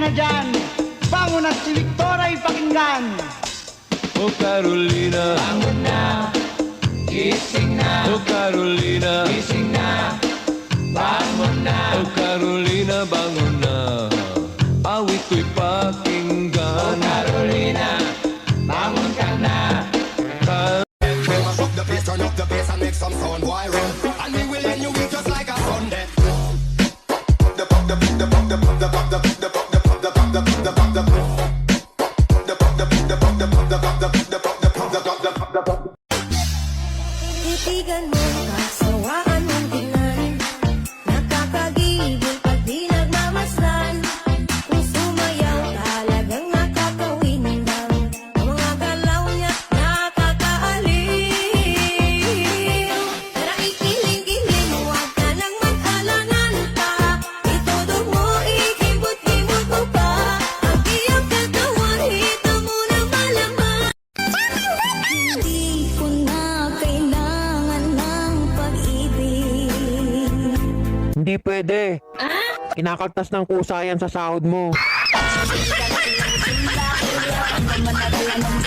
na dyan, bangon at si Victor ay pakinggan. Oh Carolina, bangon na, gising na. oh Carolina, Gising na, bangon na. oh Carolina, bangon na. Awit ko'y Oh pakinggan. Carolina, bangon ka na. Up the bass, turn up the bass and make some sound, boy, run. And we will end you with just like a Sunday. Titigan mo, kasawaan mong tingnan. Nakakagigil pag di nagmamasdan. Kung sumayaw, talagang nakakawindang. Ang mga galaw niya, nakakaaliw. Tara ikiling-giling, huwag ka nang mag-alangan pa. Itudog mo, ikibot-kibot mo pa. Ang iyong katawan, hito mo na malaman. Hindi ko na kailangan ng pag-ibig. Hindi pwede. Kinakaltas ng kusa yan sa sahod mo. Ang naman na ng